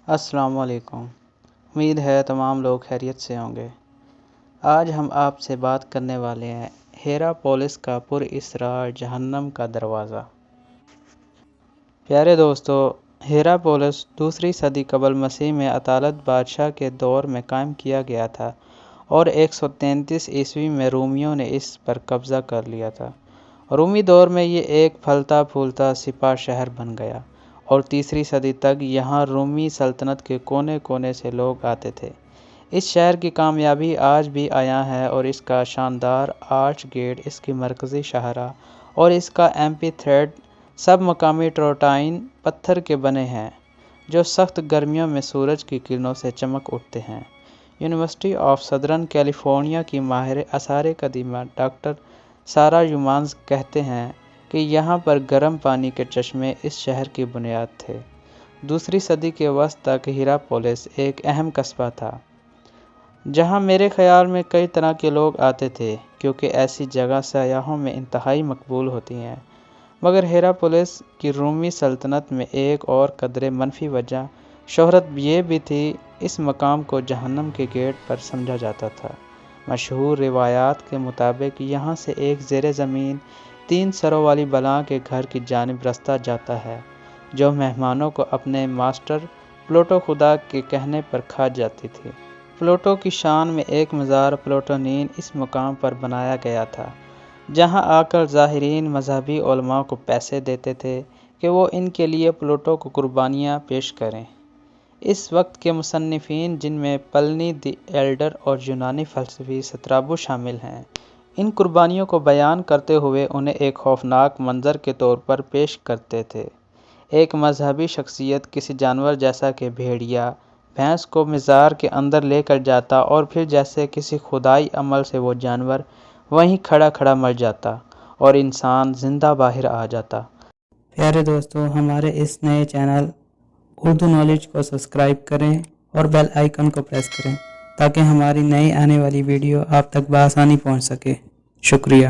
السلام علیکم۔ امید ہے تمام لوگ خیریت سے ہوں گے۔ آج ہم آپ سے بات کرنے والے ہیں ہیراپولس کا پراسرار جہنم کا دروازہ۔ پیارے دوستو، ہیراپولس دوسری صدی قبل مسیح میں اطالت بادشاہ کے دور میں قائم کیا گیا تھا اور 133 عیسوی میں رومیوں نے اس پر قبضہ کر لیا تھا۔ رومی دور میں یہ ایک پھلتا پھولتا سپاہ شہر بن گیا اور تیسری صدی تک یہاں رومی سلطنت کے کونے کونے سے لوگ آتے تھے۔ اس شہر کی کامیابی آج بھی عیاں ہے اور اس کا شاندار آرچ گیٹ، اس کی مرکزی شاہراہ اور اس کا ایمپی تھیٹر سب مقامی ٹروٹائن پتھر کے بنے ہیں جو سخت گرمیوں میں سورج کی کرنوں سے چمک اٹھتے ہیں۔ یونیورسٹی آف سدرن کیلیفورنیا کی ماہر آثار قدیمہ ڈاکٹر سارا یومانز کہتے ہیں کہ یہاں پر گرم پانی کے چشمے اس شہر کی بنیاد تھے۔ دوسری صدی کے وسط تک ہیراپولس ایک اہم قصبہ تھا جہاں میرے خیال میں کئی طرح کے لوگ آتے تھے کیونکہ ایسی جگہ سیاحوں میں انتہائی مقبول ہوتی ہیں۔ مگر ہیراپولس کی رومی سلطنت میں ایک اور قدرے منفی وجہ شہرت یہ بھی تھی، اس مقام کو جہنم کے گیٹ پر سمجھا جاتا تھا۔ مشہور روایات کے مطابق یہاں سے ایک زیر زمین 3 سروں والی بلاں کے گھر کی جانب رستہ جاتا ہے جو مہمانوں کو اپنے ماسٹر پلوٹو خدا کے کہنے پر کھا جاتی تھی۔ پلوٹو کی شان میں ایک مزار پلوٹونین اس مقام پر بنایا گیا تھا جہاں آ کر زائرین مذہبی علماء کو پیسے دیتے تھے کہ وہ ان کے لیے پلوٹو کو قربانیاں پیش کریں۔ اس وقت کے مصنفین جن میں پلنی دی ایلڈر اور یونانی فلسفی سٹرابو شامل ہیں، ان قربانیوں کو بیان کرتے ہوئے انہیں ایک خوفناک منظر کے طور پر پیش کرتے تھے۔ ایک مذہبی شخصیت کسی جانور جیسا کہ بھیڑیا بھینس کو مزار کے اندر لے کر جاتا اور پھر جیسے کسی خدائی عمل سے وہ جانور وہیں کھڑا کھڑا مر جاتا اور انسان زندہ باہر آ جاتا۔ پیارے دوستو، ہمارے اس نئے چینل اردو نالج کو سبسکرائب کریں اور بیل آئیکن کو پریس کریں تاکہ ہماری نئی آنے والی ویڈیو آپ تک بآسانی پہنچ سکے۔ شکریہ۔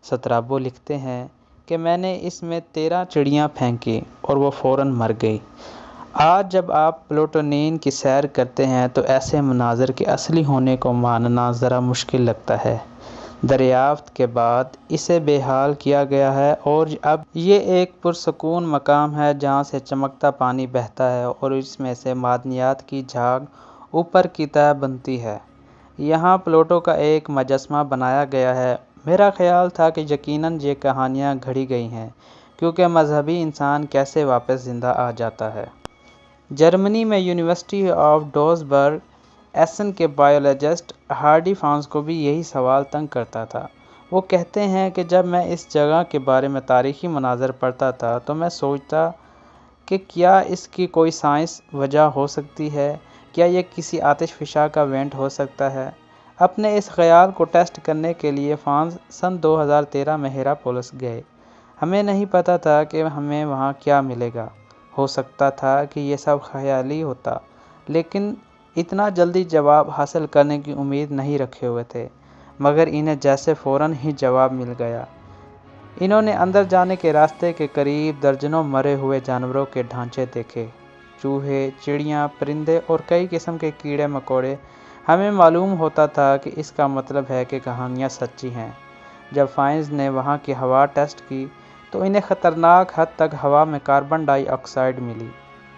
سٹرابو لکھتے ہیں کہ میں نے اس میں 13 چڑیاں پھینکی اور وہ فوراً مر گئی۔ آج جب آپ پلوٹونین کی سیر کرتے ہیں تو ایسے مناظر کے اصلی ہونے کو ماننا ذرا مشکل لگتا ہے۔ دریافت کے بعد اسے بے حال کیا گیا ہے اور اب یہ ایک پرسکون مقام ہے جہاں سے چمکتا پانی بہتا ہے اور اس میں سے معدنیات کی جھاگ اوپر کی طرح بنتی ہے۔ یہاں پلوٹو کا ایک مجسمہ بنایا گیا ہے۔ میرا خیال تھا کہ یقیناً یہ کہانیاں گھڑی گئی ہیں کیونکہ مذہبی انسان کیسے واپس زندہ آ جاتا ہے۔ جرمنی میں یونیورسٹی آف ڈوسبرگ ایسن کے بائیولوجسٹ ہارڈی فانس کو بھی یہی سوال تنگ کرتا تھا۔ وہ کہتے ہیں کہ جب میں اس جگہ کے بارے میں تاریخی مناظر پڑھتا تھا تو میں سوچتا کہ کیا اس کی کوئی سائنسی وجہ ہو سکتی ہے، کیا یہ کسی آتش فشاں کا وینٹ ہو سکتا ہے۔ اپنے اس خیال کو ٹیسٹ کرنے کے لیے فانس سن 2013 میں ہیراپولس گئے۔ ہمیں نہیں پتہ تھا کہ ہمیں وہاں کیا ملے گا۔ ہو سکتا تھا کہ یہ سب خیالی ہوتا، لیکن اتنا جلدی جواب حاصل کرنے کی امید نہیں رکھے ہوئے تھے، مگر انہیں جیسے فوراً ہی جواب مل گیا۔ انہوں نے اندر جانے کے راستے کے قریب درجنوں مرے ہوئے جانوروں کے ڈھانچے دیکھے، چوہے، چڑیاں، پرندے اور کئی قسم کے کیڑے مکوڑے۔ ہمیں معلوم ہوتا تھا کہ اس کا مطلب ہے کہ کہانیاں سچی ہیں۔ جب فائنز نے وہاں کی ہوا ٹیسٹ کی تو انہیں خطرناک حد تک ہوا میں کاربن ڈائی آکسائیڈ ملی۔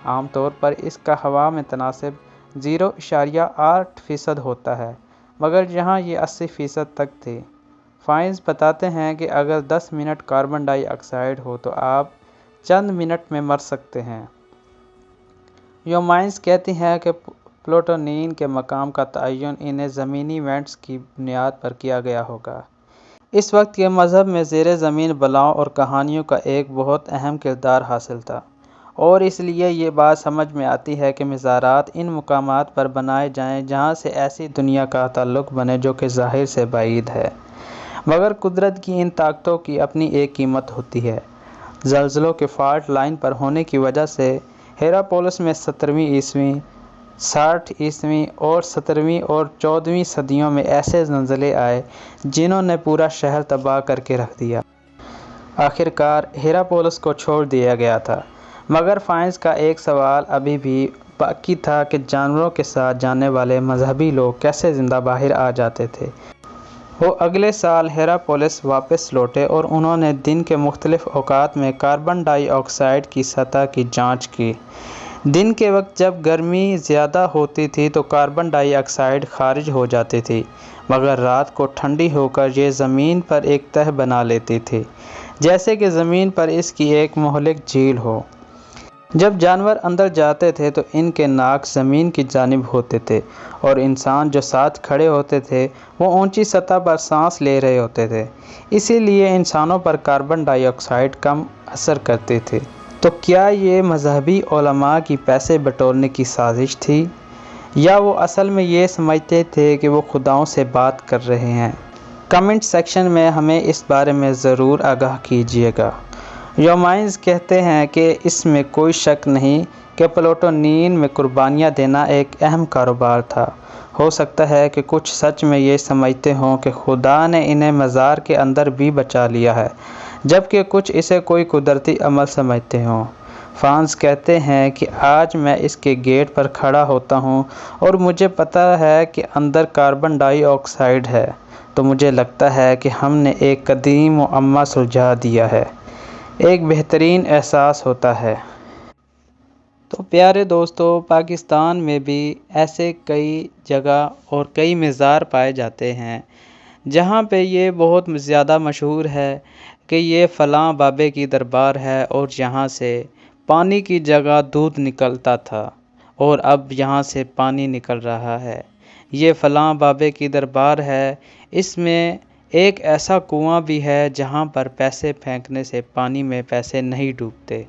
عام طور پر اس کا ہوا میں تناسب 0.8% ہوتا ہے، مگر یہاں یہ 80% تک تھی۔ فائنز بتاتے ہیں کہ اگر 10 منٹ کاربن ڈائی آکسائیڈ ہو تو آپ چند منٹ میں مر سکتے ہیں۔ یومائنز کہتی ہیں کہ پلوٹونین کے مقام کا تعین انہیں زمینی وینٹس کی بنیاد پر کیا گیا ہوگا۔ اس وقت کے مذہب میں زیر زمین بلاؤں اور کہانیوں کا ایک بہت اہم کردار حاصل تھا اور اس لیے یہ بات سمجھ میں آتی ہے کہ مزارات ان مقامات پر بنائے جائیں جہاں سے ایسی دنیا کا تعلق بنے جو کہ ظاہر سے بعید ہے۔ مگر قدرت کی ان طاقتوں کی اپنی ایک قیمت ہوتی ہے۔ زلزلوں کے فالٹ لائن پر ہونے کی وجہ سے ہیراپولس میں 17ویں عیسوی، 60 عیسوی اور 17ویں اور 14ویں صدیوں میں ایسے زلزلے آئے جنہوں نے پورا شہر تباہ کر کے رکھ دیا۔ آخر کار ہیراپولس کو چھوڑ دیا گیا تھا، مگر فائنز کا ایک سوال ابھی بھی باقی تھا کہ جانوروں کے ساتھ جانے والے مذہبی لوگ کیسے زندہ باہر آ جاتے تھے۔ وہ اگلے سال ہیراپولس واپس لوٹے اور انہوں نے دن کے مختلف اوقات میں کاربن ڈائی آکسائیڈ کی سطح کی جانچ کی۔ دن کے وقت جب گرمی زیادہ ہوتی تھی تو کاربن ڈائی آکسائیڈ خارج ہو جاتی تھی، مگر رات کو ٹھنڈی ہو کر یہ زمین پر ایک تہہ بنا لیتی تھی، جیسے کہ زمین پر اس کی ایک مہلک جھیل ہو۔ جب جانور اندر جاتے تھے تو ان کے ناک زمین کی جانب ہوتے تھے اور انسان جو ساتھ کھڑے ہوتے تھے وہ اونچی سطح پر سانس لے رہے ہوتے تھے، اسی لیے انسانوں پر کاربن ڈائی آکسائیڈ کم اثر کرتی تھی۔ تو کیا یہ مذہبی علماء کی پیسے بٹورنے کی سازش تھی، یا وہ اصل میں یہ سمجھتے تھے کہ وہ خداؤں سے بات کر رہے ہیں؟ کمنٹ سیکشن میں ہمیں اس بارے میں ضرور آگاہ کیجیے گا۔ یومائنز کہتے ہیں کہ اس میں کوئی شک نہیں کہ پلوٹونین میں قربانیاں دینا ایک اہم کاروبار تھا۔ ہو سکتا ہے کہ کچھ سچ میں یہ سمجھتے ہوں کہ خدا نے انہیں مزار کے اندر بھی بچا لیا ہے، جبکہ کچھ اسے کوئی قدرتی عمل سمجھتے ہوں۔ فانز کہتے ہیں کہ آج میں اس کے گیٹ پر کھڑا ہوتا ہوں اور مجھے پتہ ہے کہ اندر کاربن ڈائی آکسائیڈ ہے، تو مجھے لگتا ہے کہ ہم نے ایک قدیم معمہ سلجھا دیا ہے۔ ایک بہترین احساس ہوتا ہے۔ تو پیارے دوستو، پاکستان میں بھی ایسے کئی جگہ اور کئی مزار پائے جاتے ہیں جہاں پہ یہ بہت زیادہ مشہور ہے کہ یہ فلاں بابے کی دربار ہے اور یہاں سے پانی کی جگہ دودھ نکلتا تھا اور اب یہاں سے پانی نکل رہا ہے۔ یہ فلاں بابے کی دربار ہے، اس میں ایک ایسا کنواں بھی ہے جہاں پر پیسے پھینکنے سے پانی میں پیسے نہیں ڈوبتے۔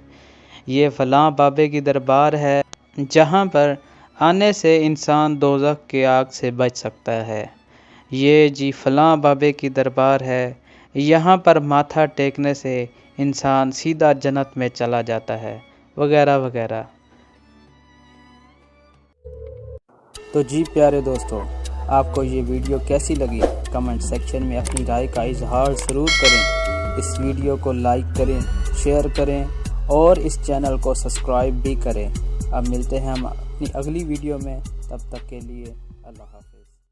یہ فلاں بابے کی دربار ہے جہاں پر آنے سے انسان دوزخ کی آگ سے بچ سکتا ہے۔ یہ جی فلاں بابے کی دربار ہے، یہاں پر ماتھا ٹیکنے سے انسان سیدھا جنت میں چلا جاتا ہے، وغیرہ وغیرہ۔ تو جی پیارے دوستو، آپ کو یہ ویڈیو کیسی لگی؟ کمنٹ سیکشن میں اپنی رائے کا اظہار ضرور کریں۔ اس ویڈیو کو لائک کریں، شیئر کریں اور اس چینل کو سبسکرائب بھی کریں۔ اب ملتے ہیں ہم اپنی اگلی ویڈیو میں، تب تک کے لیے اللہ حافظ۔